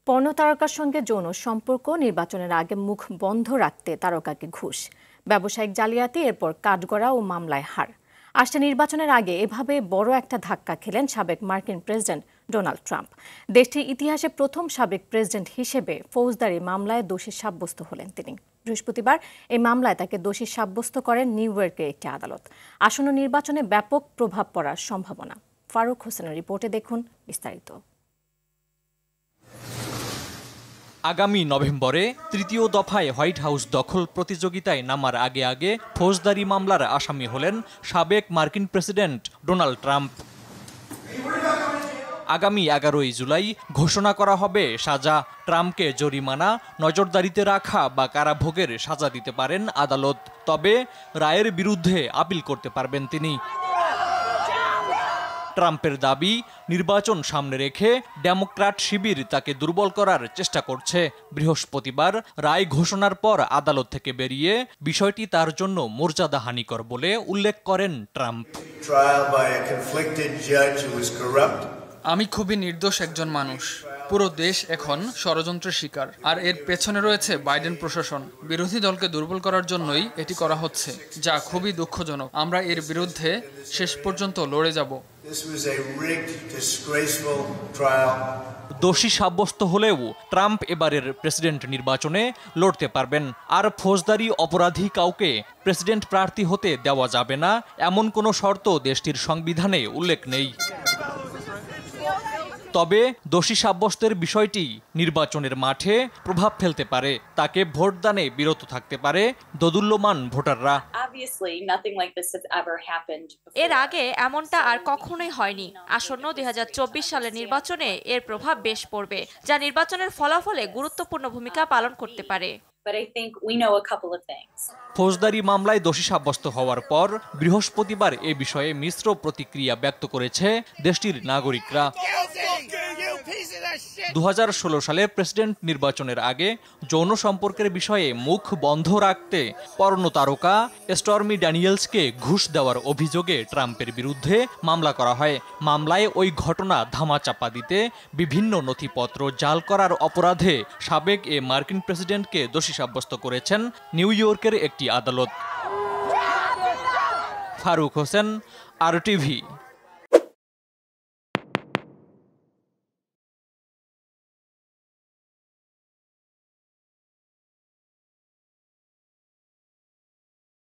Porno তারকার সঙ্গে যৌন সম্পর্ক, নির্বাচনের আগে মুখ বন্ধ রাখতে তারকাকে ঘুষ, ব্যবসায়িক জালিয়াতি, এরপর কাঠগড়া ও মামলায় হার। আসছে নির্বাচনের আগে এভাবে বড় একটা ধাক্কা খেলেন সাবেক মার্কিন প্রেসিডেন্ট ডোনাল্ড ট্রাম্প। দেশটির ইতিহাসে প্রথম সাবেক প্রেসিডেন্ট হিসেবে ফৌজদারি মামলায় দোষী সাব্যস্ত হলেন তিনি। বৃহস্পতিবার এই মামলায় তাকে দোষী সাব্যস্ত করেন নিউ ইয়র্কের একটি আদালত। আসন্ন নির্বাচনে ব্যাপক প্রভাব পড়ার সম্ভাবনা। ফারুক হোসেনের রিপোর্টে দেখুন বিস্তারিত। আগামী নভেম্বরে তৃতীয় দফায় হোয়াইট হাউস দখল প্রতিযোগিতায় নামার আগে ফৌজদারি মামলার আসামি হলেন সাবেক মার্কিন প্রেসিডেন্ট ডোনাল্ড ট্রাম্প। আগামী 11 জুলাই ঘোষণা করা হবে সাজা। ট্রাম্পকে জরিমানা, নজরদারিতে রাখা বা কারাভোগের সাজা দিতে পারেন আদালত। তবে রায়ের বিরুদ্ধে আপিল করতে পারবেন তিনি। ট্রাম্পের দাবি, নির্বাচন সামনে রেখে ডেমোক্র্যাট শিবির তাকে দুর্বল করার চেষ্টা করছে। বৃহস্পতিবার রায় ঘোষণার পর আদালত থেকে বেরিয়ে বিষয়টি তার জন্য মর্যাদাহানিকর বলে উল্লেখ করেন ট্রাম্প। আমি খুবই নির্দোষ একজন মানুষ। পুরো দেশ এখন ষড়যন্ত্রের শিকার, আর এর পেছনে রয়েছে বাইডেন প্রশাসন। বিরোধী দলকে দুর্বল করার জন্যই এটি করা হচ্ছে, যা খুবই দুঃখজনক। আমরা এর বিরুদ্ধে শেষ পর্যন্ত লড়ে যাব। দোষী সাব্যস্ত হলেও ট্রাম্প এবারের প্রেসিডেন্ট নির্বাচনে লড়তে পারবেন। আর ফৌজদারি অপরাধী কাউকে প্রেসিডেন্ট প্রার্থী হতে দেওয়া যাবে না, এমন কোনো শর্ত দেশটির সংবিধানে উল্লেখ নেই। তবে দোষী সাব্যস্তের বিষয়টি নির্বাচনের মাঠে প্রভাব ফেলতে পারে। তাকে ভোটদানে বিরত থাকতে পারে দোদুল্যমান ভোটাররা। এর আগে এমনটা আর কখনোই হয়নি। আসন্ন 2024 সালের নির্বাচনে এর প্রভাব বেশ পড়বে, যা নির্বাচনের ফলাফলে গুরুত্বপূর্ণ ভূমিকা পালন করতে পারে। ফৌজদারি মামলায় দোষী সাব্যস্ত হওয়ার পর বৃহস্পতিবার এ বিষয়ে মিশ্র প্রতিক্রিয়া ব্যক্ত করেছে দেশটির নাগরিকরা। 2016 সালে প্রেসিডেন্ট নির্বাচনের আগে যৌন সম্পর্কের বিষয়ে মুখ বন্ধ রাখতে পর্নো তারকা স্টর্মি ড্যানিয়েলসকে ঘুষ দেওয়ার অভিযোগে ট্রাম্পের বিরুদ্ধে মামলা করা হয়। মামলায় ওই ঘটনা ধামাচাপা দিতে বিভিন্ন নথিপত্র জাল করার অপরাধে সাবেক এ মার্কিন প্রেসিডেন্টকে দোষী সাব্যস্ত করেছেন নিউ ইয়র্কের একটি আদালত। ফারুক হোসেন, RTV।